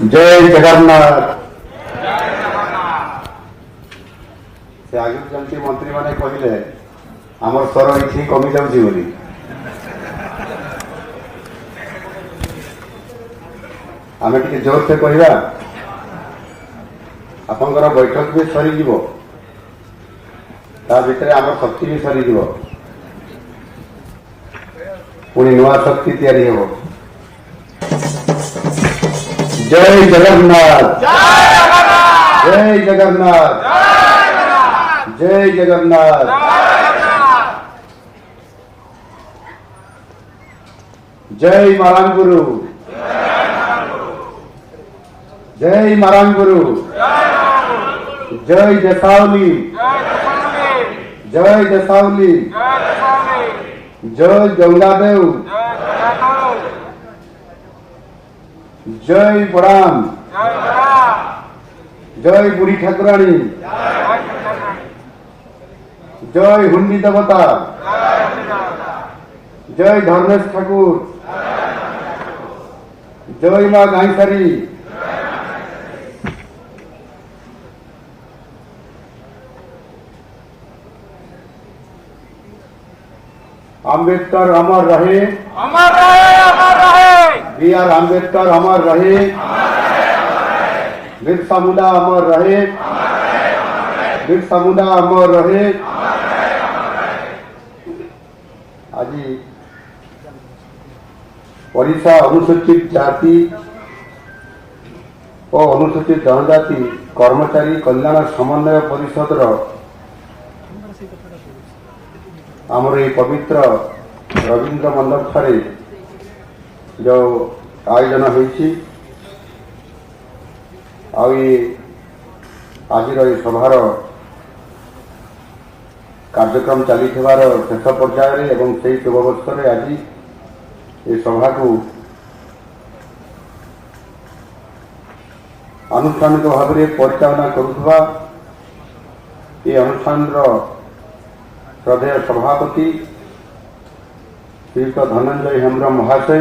जय जगन्नाथ। से आगे जमी मंत्री मैंने कहले आम स्वर ये कमी जाऊँगी बोली आम टे जोर से कहवा आपंकर बैठक भी सरीज ता भितर आम शक्ति भी सरीज पुणी नुआ शक्ति तैयारी हो। जय जगन्नाथ जय जगन्नाथ जय जगन्नाथ। जय मारांगुरु जय मारांगुरु जय जसावली जय जसावली जय गंगादेव जय बड़ाम जय बुढ़ी ठाकुराणी जय हुंडी देवता जय धर्मेश ठाकुर जय माँ गाईसारी अम्बेडकर अमर रहे अमर रहे अमर रहे। बी आर अम्बेडकर अमर रहे बिरसा मुंडा अमर रहे बिरसा मुंडा अमर रहे। आज ओडिशा अनुसूचित जाति और अनुसूचित जनजाति कर्मचारी कल्याण समन्वय परिषद आमर ये पवित्र रवींद्र मंडप ठारे जो आयोजन होइछि आज सभार कार्यक्रम चली शेष पर्यायर एवं से शुभ अवसर आज ये सभा को आनुष्ठानिक भाव में परिचालना करुवा ये अनुष्ठान श्रद्धेय सभापति श्रीयुक्त धनंजय हेम्ब्रम महाशय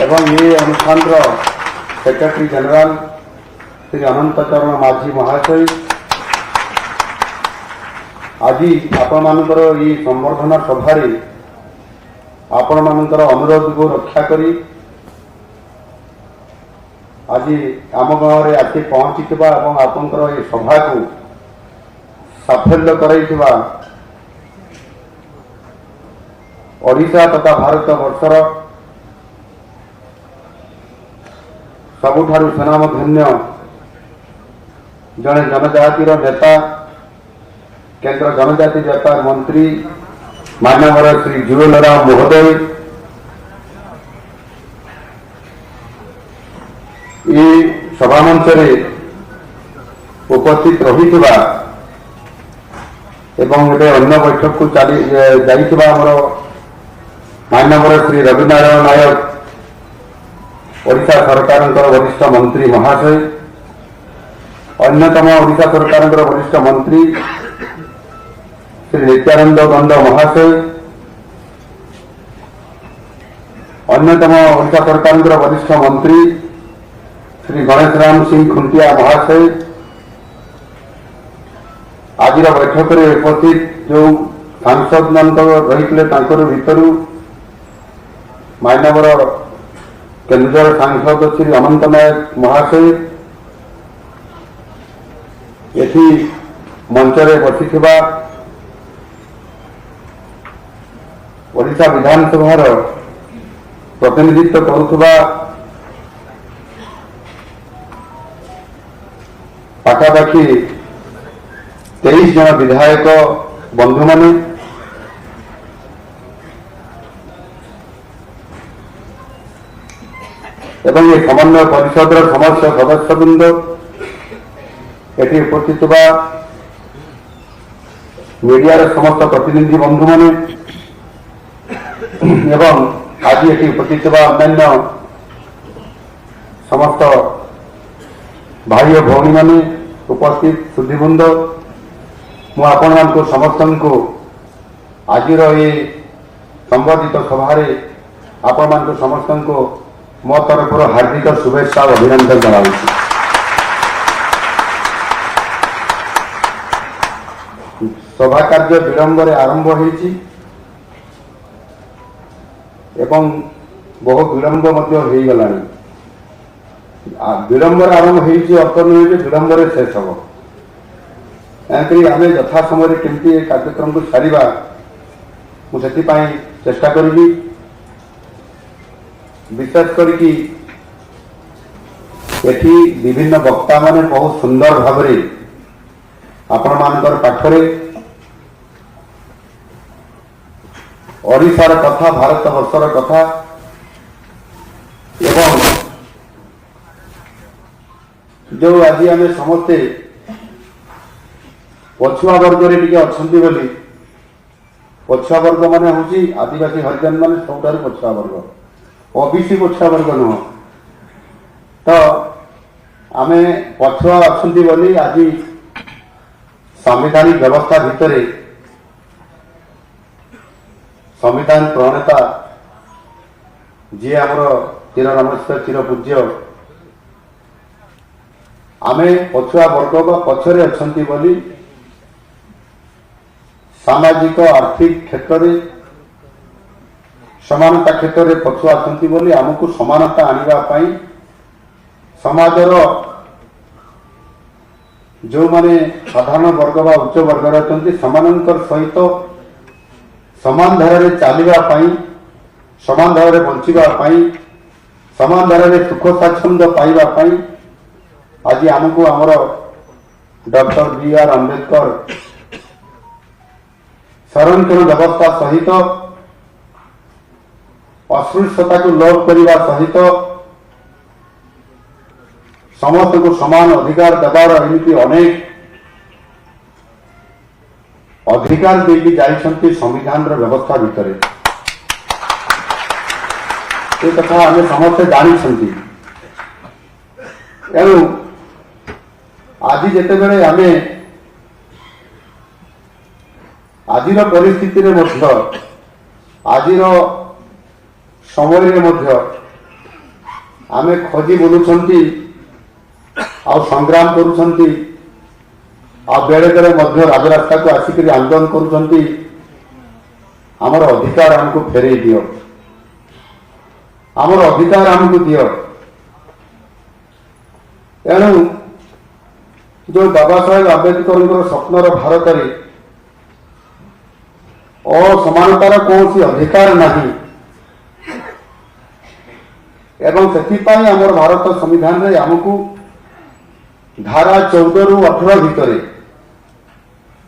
एवं ये अनुष्ठान सेक्रेटरी जनरल श्री अनंत चरण माझी महाशय आज आपणमानकर ये संवर्धना सभार आपणमानकर अनुरोध को रक्षा करी आज आम गाँव में आसी पहुंची आपंकर ये सभा को साफल्य कराइथिबा ओडिशा तथा भारत वर्षर सबुठारु सुनामधन्य जड़े जनजातिर नेता केंद्र जनजाति व्यापार मंत्री माननीय श्री जुएल राम महोदय ये सभामंच उपस्थित रही एवं गोटे अन्य बैठक को चली जामर माननीय श्री रविनारायण नायक ओडिशा सरकार वरिष्ठ मंत्री महाशय अन्यतम ओडिशा सरकार वरिष्ठ मंत्री श्री नित्यानंद गंड महाशय अन्यतम ओडिशा सरकार वरिष्ठ मंत्री श्री गणेश राम सिंह खुंटिया महाशय आज बैठक में उपस्थित जो सांसद मान रही भर माननीय केन्द्र सांसद श्री अनंत नायक महाशय ये मंचरे बसी ओडिशा विधानसभा प्रतिनिधित्व करुवा पाखापाखि 23 जन विधायक बंधु माने एवं ये समन्वय परिषद समस्त सदस्यवृंद ये उपस्थित मीडिया समस्त प्रतिनिधि बंधु माने एवं आज ये उपस्थित अन्य समस्त भाई और भौणी माने उपस्थित सुधीवृंद मु आपण समस्त को आज ये संबंधित सभारे आपण समस्त को ମୋ ତରଫରୁ ହାର୍ଦ୍ଦିକ शुभेच्छा और अभिनंदन जनाऊँ। सभा कार्य विलंब आरंभ होती एवं बहु विलंब होगला विलंब आरंभ होती अर्थ नुहे विलंब शेष हम आम यथा समय केमती कार्यक्रम को सारिबा मुझे चेष्टा करी विशेष करके एठी विभिन्न वक्ता माने बहुत सुंदर भाव आपण मानकर पाखरे ओडिशार कथा भारत वर्षर कथा एवं जो आज आम समस्ते पछुआ वर्ग रे अच्छा बोली पछुआ वर्ग माने हूँ आदिवासी हरिजन माने सबुठार पछुआ वर्ग ओबीसी पछुआ वर्ग नुह तो आम पछुआ अच्छा बोली आज संवैधानिक व्यवस्था भितर संविधान प्रणेता जी आमर चिर नमस्कार चिर पूज्य आम पछुआ वर्ग पछरे अच्छा बोली सामाजिक आर्थिक क्षेत्र में समानता क्षेत्र में पछुआ अच्छा बोली आमको समानता आने समाजर जो माने साधारण वर्ग व उच्च वर्ग अच्छा सहित समान धारा चलवाई समान धारा बचाई समान धारा सुख स्वाच्छंद पाइबापी आज आमको आमर डॉक्टर बी.आर. अम्बेडकर संरक्षण व्यवस्था सहित अस्पृश्यता को लोप करने सहित समस्त को समान अधिकार देवार एमती अनेक अधिकार देकी जाइछंती संविधान व्यवस्था भितर ये कथा आम समस्ते जानी एणु आज जितेबले आम आज परिस्थिति आज समय आम खोजी बुलुंट आ संग्राम करुंट बेले बेले राजरास्ता को आसिक आंदोलन करुंट आमर अधिकार आमको फेरे दियो आमर अधिकार आमको दियो एणु जो बाबा साहेब आंबेडकर स्वप्नर भारत में असमानतार कौन अधिकार नहीं एवं से आमर भारत संविधान में आमको धारा 14 रु 18 भितर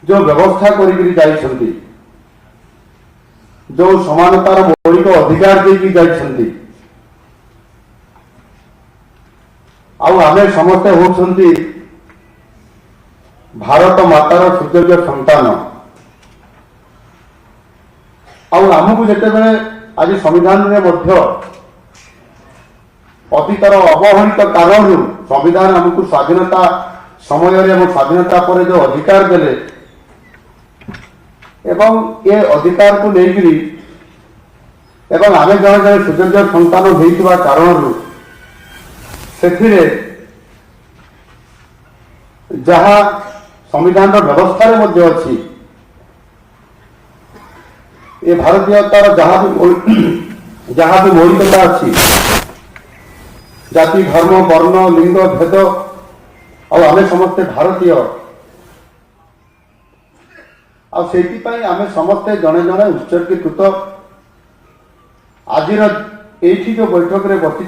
जो व्यवस्था कर जो समानतार मौलिक अधिकार देकी जाइछंती आमे समस्ते होउछंती भारत मातार सुयोग्य संतान आमको जिते बड़े आज संविधान में अतीतर अवहेलित कारण संविधान आमको स्वाधीनता समय स्वाधीनता पर जो अधिकार देले एवं ये अधिकार को लेकरी एवं आम जन जन सुयोग्य संतान होइतिबा कारण से जहाँ संविधान व्यवस्था अच्छी ये भारतीयतार जहाँ भी मौलिकता अच्छी जाति धर्म वर्ण लिंग भेद आम समस्ते भारतीय आम समस्ते जड़े जड़े उत्सर्गीकृत आज जो बैठक में बसी